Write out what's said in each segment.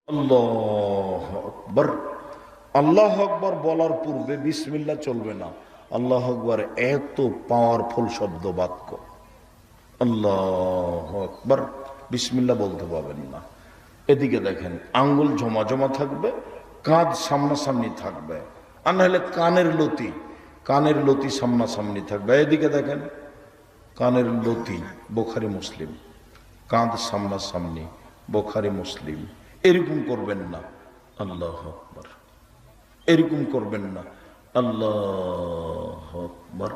আল্লাহু আকবার। আল্লাহু আকবার বলার পূর্বে বিসমিল্লাহ চলবে না। আল্লাহু আকবার এত পাওয়ারফুল শব্দ বাক্য। আল্লাহু আকবার বিসমিল্লাহ বলতে পারবেন না। এদিকে দেখেন, আঙ্গুল জমা জমা থাকবে, কাঁধ সামনাসামনি থাকবে, আর নাহলে কানের লতি সামনাসামনি থাকবে। এদিকে দেখেন, কানের লতি বুখারী মুসলিম, কাঁধ সামনাসামনি বুখারী মুসলিম। এরকম করবেন না। আল্লাহু আকবার, এরকম করবেন না। আল্লাহু আকবার,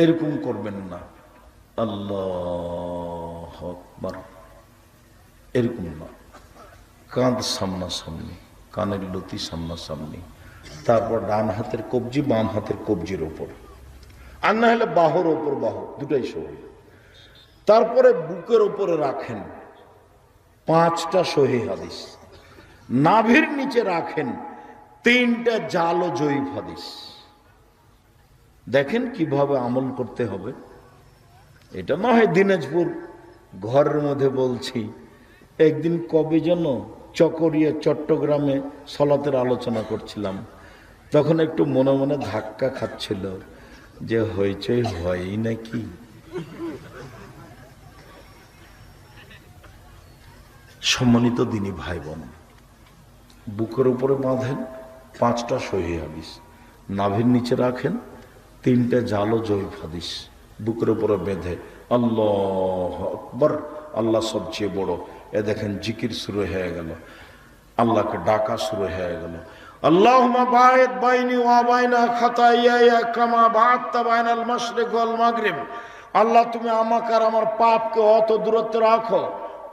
এরকম করবেন না। আল্লাহু আকবার, এরকম না। কাঁধ সামনাসামনি, কানের লতি সামনাসামনি, তারপর ডান হাতের কবজি বাম হাতের কবজির ওপর, আর না হলে বাহুর ওপর বাহু, দুটাই সহি। তারপরে বুকের ওপরে রাখেন 5টা সহি হাদিস, নাভির নিচে রাখেন 3টা জাল ও জয়ীফ হাদিস। দেখেন কিভাবে আমল করতে হবে। এটা না হয় দিনাজপুর ঘরের মধ্যে বলছি। একদিন কবে যেন চকরিয়া চট্টগ্রামে সলাতের আলোচনা করছিলাম, তখন একটু মনে মনে ধাক্কা খাচ্ছিল যে হইচই হয়ই নাকি। সম্মানিত দিনী ভাই বোন, বুকের উপরে বাঁধেন 5টা সহিহ হাদিস, নাভির নিচে রাখেন 3টা জাল ও জয়ীফ হাদিস, বুকের উপরে বেঁধে আল্লাহু আকবার, আল্লাহ সবচেয়ে বড়। এ দেখেন জিকির শুরু হয়ে গেল, আল্লাহকে ডাকা শুরু হয়ে গেল। আল্লাহুম্মা বা'id বাইনি ওয়া বাইনা খাতায়ায়া কামা বা'আদতা বাইনাল মাশরিক ওয়াল মাগরিব। আল্লাহ, তুমি আমাকে আর আমার পাপকে অত দূরত্বে রাখো,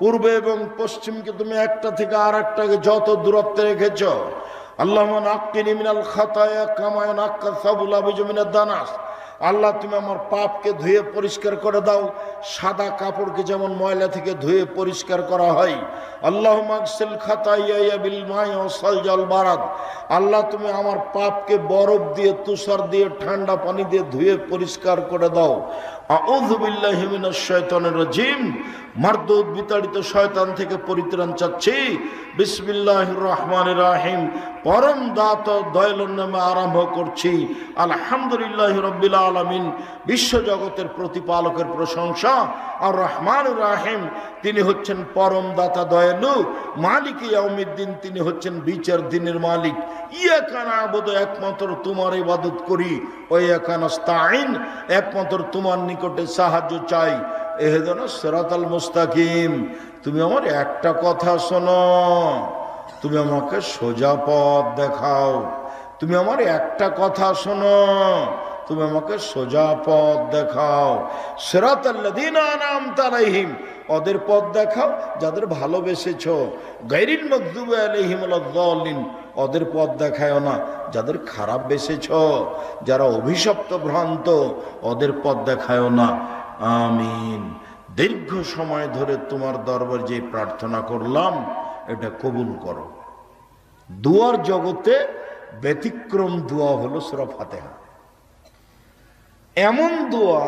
পূর্বে এবং পশ্চিমকে তুমি একটা থেকে আর একটাকে যত দূরত্বে রেখেছ। আল্লাহুম্মা নাক্কিনি মিনাল খাতায়া কামা ইয়ানাক্কা সাবুল আবিজু মিনাদ দানাস। আল্লাহ, তুমি আমার পাপকে ধুয়ে পরিষ্কার করে দাও, সাদা কাপড়কে যেমন ময়লা থেকে ধুয়ে পরিষ্কার করা হয়। আল্লাহুম্মা আগসিল খাতায়ায়া বিল মাই ওয়াস সালজি ওয়াল বারাদ। আল্লাহ, তুমি আমার পাপকে বরফ দিয়ে, তুষার দিয়ে, ঠান্ডা পানি দিয়ে ধুয়ে পরিষ্কার করে দাও। আউযু বিল্লাহি মিনাশ শাইতানির রাজিম। মারদুদ বিতাড়িত শয়তান থেকে পরিত্রাণ চাচ্ছি। বিসমিল্লাহির রহমানির রহিম। পরম দাতা দয়ালুর নামে আরম্ভ করছি। আলহামদুলিল্লাহি রাব্বিল আলামিন। বিশ্ব জগতের প্রতিপালকের প্রশংসা। আর রহমানুর রহিম, তিনি হচ্ছেন পরম দাতা দয়ালু। মালিক ইয়াউমিদ্দিন, তিনি হচ্ছেন বিচার দিনের মালিক। ইয়াকা না'বুদু, একমাত্র তোমার ইবাদত করি। ওয়া ইয়াকা নাস্তাঈন, একমাত্র তোমার নিকটে সাহায্য চাই। ইহদিনাস সিরাতাল মুস্তাকিম। তুমি আমার একটা কথা শোনো, তুমি আমাকে সোজা পথ দেখাও। তুমি আমার একটা কথা শোনো, তুমি আমাকে সোজা পথ দেখাও। সিরাতাল্লাযীনা আন'আমতা আলাইহিম, ওদের পথ দেখাও যাদের ভালোবেসেছো। গায়রিল মাগদুবি আলাইহিম ওয়ালাদ-দাল্লিন, ওদের পথ দেখায়ও না যাদের খারাপ বেসেছো, যারা অভিশপ্ত ভ্রান্ত, ওদের পথ দেখায়ও না। আমিন। দীর্ঘ সময় ধরে তোমার দরবার যে প্রার্থনা করলাম, এটা কবুল করো। দুয়ার জগতে ব্যতিক্রম দোয়া হলো সূরা ফাতিহা। এমন দোয়া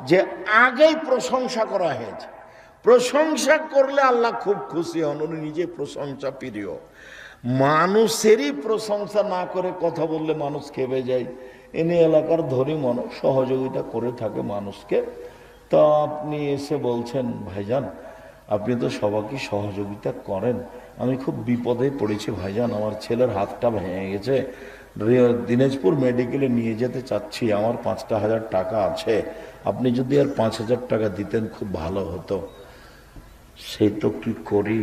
যে আগেই প্রশংসা করা হয়েছে। প্রশংসা করলে আল্লাহ খুব খুশি হন, উনি নিজে প্রশংসা প্রিয়। মানুষেরই প্রশংসা না করে কথা বললে মানুষ খেপে যায়। এনে এলাকার ধনী মানুষ সহযোগিতা করে থাকে মানুষকে। তা আপনি এসে বলছেন, ভাইজান আপনি তো সবাইকে সহযোগিতা করেন, আমি খুব বিপদে পড়েছি ভাইজান, আমার ছেলের হাতটা ভেঙে গেছে, দিনাজপুর মেডিকেলে নিয়ে যেতে চাচ্ছি, আমার 5,000 টাকা আছে, আপনি যদি আর 5,000 টাকা দিতেন খুব ভালো হতো। সেই তো কি করি,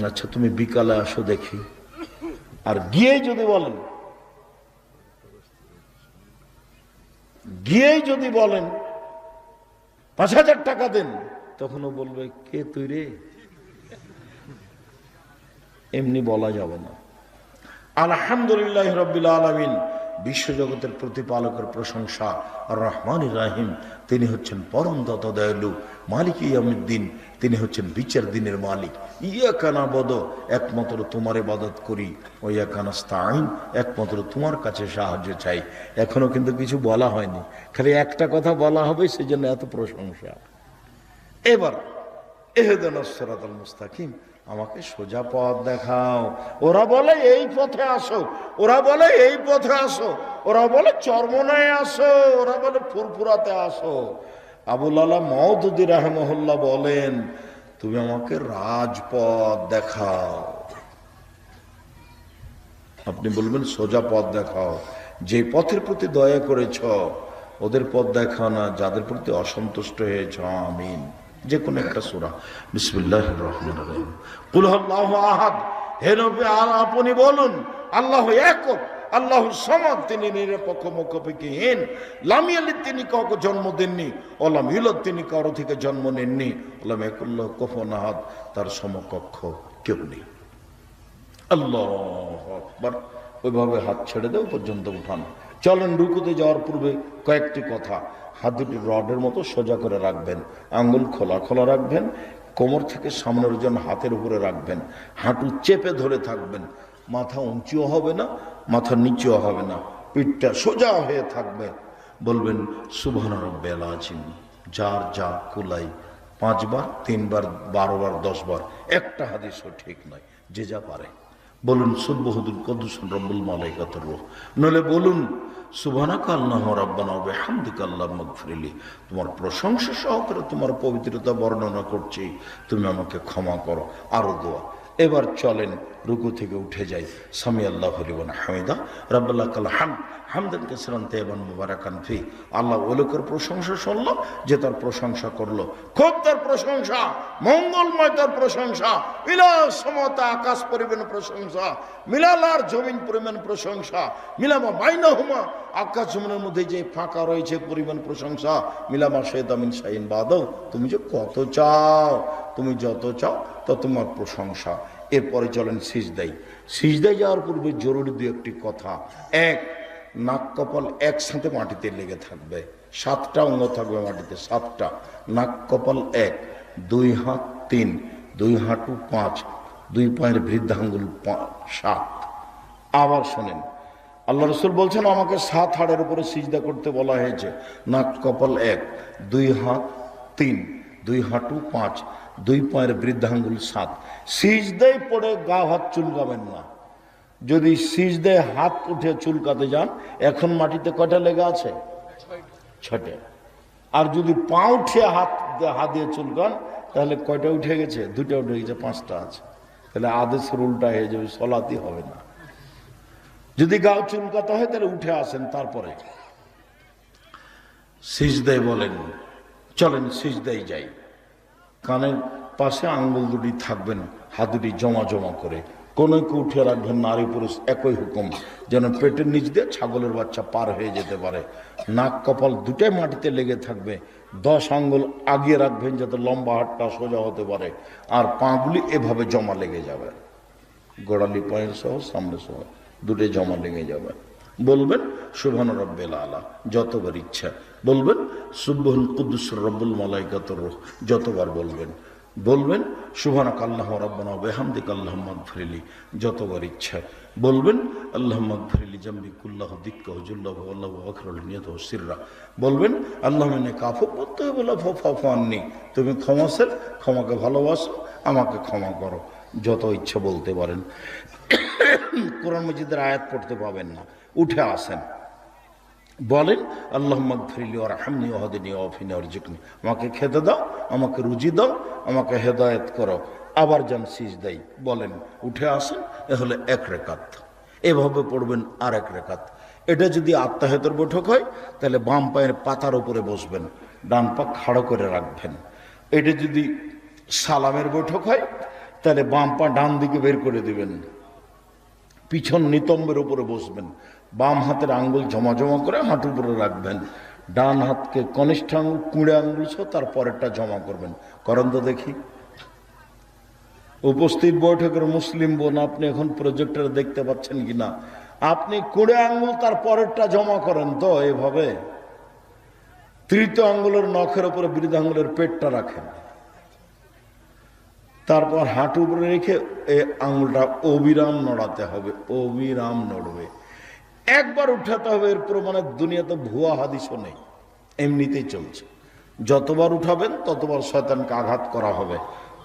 আচ্ছা তুমি বিকালে আসো দেখি। আর গিয়েই যদি বলেন 5,000 টাকা দেন, তখনও বলবে কে তুই রে, এমনি বলা যাবে না। আলহামদুলিল্লাহ রাব্বিল আলামিন, বিশ্বজগতের প্রতিপালকের প্রশংসা। আর রহমানির রহিম, তিনি হচ্ছেন পরম দাতা দয়ালু। মালিক ইয়াউমিদ্দিন, তিনি হচ্ছেন বিচার দিনের মালিক। ইয়াকা না'বুদু, একমাত্র তোমার ইবাদত করি। ওয়া ইয়াকা নাস্তাঈন, একমাত্র তোমার কাছে সাহায্য চাই। এখনো কিন্তু কিছু বলা হয়নি, খালি একটা কথা বলা হবে, সেজন্য এত প্রশংসা। এবার ইহদিনাস সিরাতাল মুস্তাকিম, আমাকে সোজা পথ দেখাও। ওরা বলে এই পথে আসো, ওরা বলে এই পথে আসো, ওরা বলে চরমনায় আসো, ওরা বলে ফুরফুরাতে আসো। আবুল আলা মওদুদী রাহিমাহুল্লাহ বলেন, তুমি আমাকে রাজপথ দেখাও। আপনি বলবেন সোজা পথ দেখাও, যে পথের প্রতি দয়া করেছ ওদের পথ দেখাও না, যাদের প্রতি অসন্তুষ্ট হয়েছ। আমিন। যে কোনো একটা সূরা। বিসমিল্লাহির রহমানির রহিম। কুল হুয়াল্লাহু আহাদ। হে নবী আপনি বলুন, আল্লাহু একক, আল্লাহু সামাদ, তিনি নিরপেক্ষ মুখাপেক্ষীহীন। লাম ইয়ালিদ, তিনি কাউকে জন্ম দেননি, ও লাম ইউলাদ, তিনি কারো থেকে জন্ম নেননি, ও লাম ইয়াকুল লাহু কুফুয়ান আহাদ, তার সমকক্ষ কেউ নেই। আল্লাহু আকবার। ওইভাবে হাত ছেড়ে দেও পর্যন্ত উঠান। চলেন রুকুতে যাওয়ার পূর্বে কয়েকটি কথা। হাত দুটি রডের মতো সোজা করে রাখবেন, আঙ্গুল খোলা খোলা রাখবেন, কোমর থেকে সামনের ওজন হাতের উপরে রাখবেন, হাঁটু চেপে ধরে থাকবেন, মাথা উঁচুও হবে না, মাথা নিচুও হবে না, পিঠটা সোজা হয়ে থাকবে। বলবেন সুবহান রাব্বিয়াল আযীম, যার যা কুলাই, 5 বার, 3 বার, 12 বার, 10 বার, একটা হাদিসও ঠিক নয়, যে যা পারে। বলুন সুবহানুল কুদ্দুসুর রব্বুল মালাইকাতুর রূহ। নলে বলুন সুবহানাকা আল্লাহুম্মা রাব্বানা ওয়া বিহামদিকা আল্লাহুম্মা ইগফিরলি, তোমার প্রশংসা সহকারে তোমার পবিত্রতা বর্ণনা করছি, তুমি আমাকে ক্ষমা করো। আরো দোয়া। এবার চলেন রুকু থেকে উঠে যাই। সামি আল্লাহু লিমান হামিদা, রাব্বানা লাকাল হামদ, হামদান কাসীরান তাইয়িবান মুবারাকান ফি। আল্লাহ ওই লোকের প্রশংসা শুনল যে তার প্রশংসা করলো, খুব তার প্রশংসা, মঙ্গলময় তার প্রশংসা, বিলাস সমতা আকাশ পরিমাণ প্রশংসা, মিলালার জমিন পরিমাণ প্রশংসা, মিলামা বাইনাহুমা, আকাশ জমিনের মধ্যে যে ফাঁকা রয়েছে পরিমাণ প্রশংসা, মিলামা শাইতা মিন শাইইন বাদাও, তুমি যে কত চাও, তুমি যত চাও তত তোমার প্রশংসা। এরপরে চলেন সিজদায়। সিজদায় যাওয়ার পূর্বে জরুরি দু একটি কথা। এক, নাক কপাল একসাথে মাটিতে লেগে থাকবে, 7টা অঙ্গ থাকবে মাটিতে, 7টা। নাক কপাল 1, 2 হাত 3, 2 হাঁটু 5, 2 পায়ের বৃদ্ধাঙ্গুল 7। আবার শোনেন, আল্লাহ রাসূল বলছেন আমাকে 7 হাড়ের উপরে সিজদা করতে বলা হয়েছে। নাক কপাল 1, 2 হাত 3, 2 হাঁটু 5, 2 পায়ের বৃদ্ধাঙ্গুল 7। সিজদায় পড়ে গা হাত চুলকাবেন না। যদি সিজদায় হাত উঠে চুলকাতে যান, এখন মাটিতে কয়টা লেগে আছে? 6টে। আর যদি পা উঠে হাত দিয়ে চুলকান, তাহলে কয়টা উঠে গেছে? 2টা উঠে গেছে, 5টা আছে। তাহলে আদেশের উল্টা হয়ে যাবে, সলাতি হবে না। যদি গাও চুলকাতে হয় তাহলে উঠে আসেন, তারপরে সিজদায় বলেন। চলেন সিজদায় যাই। কানের পাশে আঙ্গুল দুটি থাকবেন, হাত দুটি জমা জমা করে, কোনোকে উঠে রাখবেন। নারী পুরুষ একই হুকুম, যেন পেটের নিচ দিয়ে ছাগলের বাচ্চা পার হয়ে যেতে পারে। নাক কপাল দুটাই মাটিতে লেগে থাকবে, 10 আঙ্গুল আগিয়ে রাখবেন যাতে লম্বা হাতটা সোজা হতে পারে, আর পাগুলি এভাবে জমা লেগে যাবে, গোড়ালি পায়ের সহ সামনে সহ দুটোই জমা লেগে যাবে। বলবেন সুবহান রাব্বিল আলা যতবার ইচ্ছা, বলবেন সুবহানুল কুদ্দুসুর রব্বুল মালাইকাতুর রূহ যতবার বলবেন। বলবেন সুবহানাকা আল্লাহুম্মা রাব্বানা ওয়া বিহামদিকা আল্লাহুম্মা ইগফিরলি যতবার ইচ্ছা। বলবেন আল্লাহুম্মা ইগফিরলি জামবি কুল্লাহু দিক্কাহু জুল্লাহু ওয়াল্লাহু আকরাহু নিয়াতাহু সিররা। বলবেন আল্লাহুম্মা ইন্নাকা আফুউন তুহিব্বুল আফওয়া ফা'ফু আন্নী, তুমি ক্ষমাশীল, ক্ষমাকে ভালোবাসো, আমাকে ক্ষমা করো। যত ইচ্ছা বলতে পারেন। কোরআন মাজিদের আয়াত পড়তে পাবেন না, উঠে আসেন, বলেন আল্লাহুম্মা ইগফিরলি ওয়ারহামনি ওয়াহদিনি ওয়াআফিনি ওয়ারযুকনি, আমাকে খেতে দাও, আমাকে রুজি দাও, আমাকে হেদায়েত করো। আবার যান সিজদায়, বলেন, উঠে আসেন। এ হলো 1 রাকাত। এভাবে পড়বেন আর 1 রাকাত। এটা যদি আত্তাহিয়াতের বৈঠক হয় তাহলে বাম পায়ের পাতার উপরে বসবেন, ডান পা খাড়ো করে রাখবেন। এটা যদি সালামের বৈঠক হয় তাহলে বাম পা ডান দিকে বের করে দিবেন, পিছন নিতম্বের উপরে বসবেন, বাম হাতের আঙ্গুল জমা জমা করে হাঁটুর উপরে রাখবেন, ডান হাতকে কনিষ্ঠ আঙ্গুল, কুঁড়ে আঙ্গুল সহ তারপরেরটা জমা করবেন। করেন তো দেখি। উপস্থিত বৈঠকের মুসলিম বোন, আপনি এখন প্রজেক্টরে দেখতে পাচ্ছেন কিনা, আপনি কুঁড়ে আঙ্গুল তার পরেরটা জমা করেন তো এভাবে। তৃতীয় আঙ্গুলের নখের উপরে বৃদ্ধাঙ্গুলের পেটটা রাখেন, তারপর হাঁটু উপরে রেখে এই আঙুলটা অবিরাম নড়াতে হবে, অবিরাম নড়বে। একবার উঠাতে হবে, এর প্রমাণে দুনিয়াতে ভুয়া হাদিসও নেই, এমনিতেই চলছে। যতবার উঠাবেন ততবার শয়তানকে আঘাত করা হবে,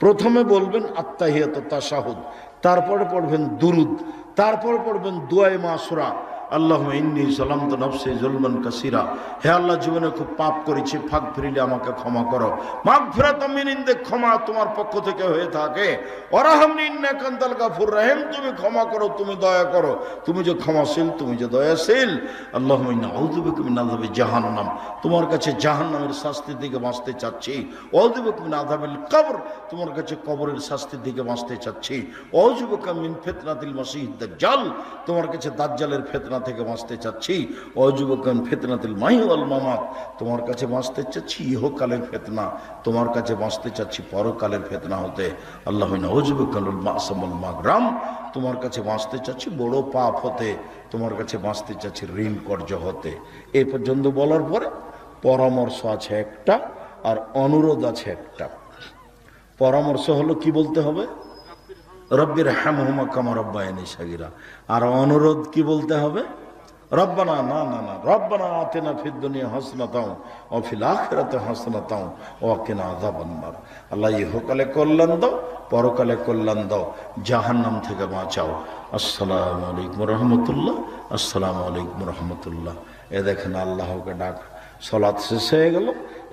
প্রথমে বলবেন আত্তাহিয়াত তাশাহুদ, তারপরে পড়বেন দুরুদ, তারপরে পড়বেন দুআয়ে মাসুরা, আল্লাহুম্মা ইন্নী যালামতু নাফসি যুলমান কাসীরা। হে আল্লাহ, জীবনে খুব পাপ করেছি, ফাগফিরলি, আমাকে ক্ষমা করো। মাগফিরাতাম মিন ইনদিক, ক্ষমা তোমার পক্ষ থেকে হয়ে থাকে। ওয়ারহামনি ইন্নাকা আনতাল গাফুর রহিম, তুমি ক্ষমা করো, তুমি দয়া করো, তুমি যে ক্ষমাশীল, তুমি যে দয়াশীল। আল্লাহুম্মা ইন্নী আউযু বিকা মিন আযাবি জাহান্নাম, তোমার কাছে জাহান্নামের শাস্তি থেকে বাঁচতে চাচ্ছি। আউযু বিকা মিন আযাবিল কবর, তোমার কাছে কবরের শাস্তি থেকে বাঁচতে চাচ্ছি। আউযু বিকা মিন ফিতনাতিল মাসিহিদ দাজ্জাল, তোমার কাছে দাজ্জালের ফিতনা থেকে বাঁচতে চাচ্ছি। আউযু বিকা মিন ফিতনাতিল মাহি ওয়াল মামাত, তোমার কাছে বাঁচতে চাচ্ছি ইহকালের ফিতনা, তোমার কাছে বাঁচতে চাচ্ছি পরকালের ফিতনা হতে। আল্লাহুম্মা আউযু বিকা মিনাল মা'সাম ওয়াল মাগরাম, তোমার কাছে বাঁচতে চাচ্ছি বড় পাপ হতে, তোমার কাছে বাঁচতে চাচ্ছি ঋণ কর্য হতে। এই পর্যন্ত বলার পরে পরামর্শ আছে একটা, আর অনুরোধ আছে একটা। পরামর্শ হলো কি বলতে হবে? রব্বির হামহুমা কামা রাব্বায়ানি সাগীরা। আর অনুরোধ কি বলতে হবে? রব্বানা, না না না, রব্বানা আতিনা ফিদ দুনিয়া হাসনাতাও ওয়া ফিল আখিরাতি হাসনাতাও ওয়া কিনা আযাবান নার। আল্লাহ ইহকালে কল্যাণ দাও, পরকালে কল্যাণ দাও, জাহান্নাম থেকে বাঁচাও। আসসালামু আলাইকুম রাহমাতুল্লাহ, আসসালামু আলাইকুম রাহমাতুল্লাহ। এ দেখেন আল্লাহকে ডাক, সালাত শেষ হয়ে গেল,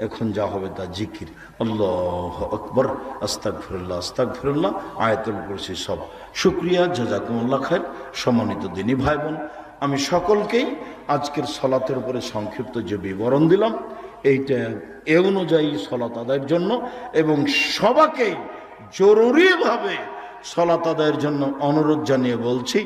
এখন যা হবে তা জিকির। আল্লাহু আকবার, আস্তাগফিরুল্লাহ, আস্তাগফিরুল্লাহ, আয়াতুল কুরসি সব। শুকরিয়া, জাযাকুমুল্লাহ খায়র। সম্মানিত দিনী ভাই বোন, আমি সকলকেই আজকের সলাতের উপরে সংক্ষিপ্ত যে বিবরণ দিলাম, এইটা এ অনুযায়ী সলাত আদায়ের জন্য, এবং সবাইকে জরুরিভাবে সলাত আদায়ের জন্য অনুরোধ জানিয়ে বলছি।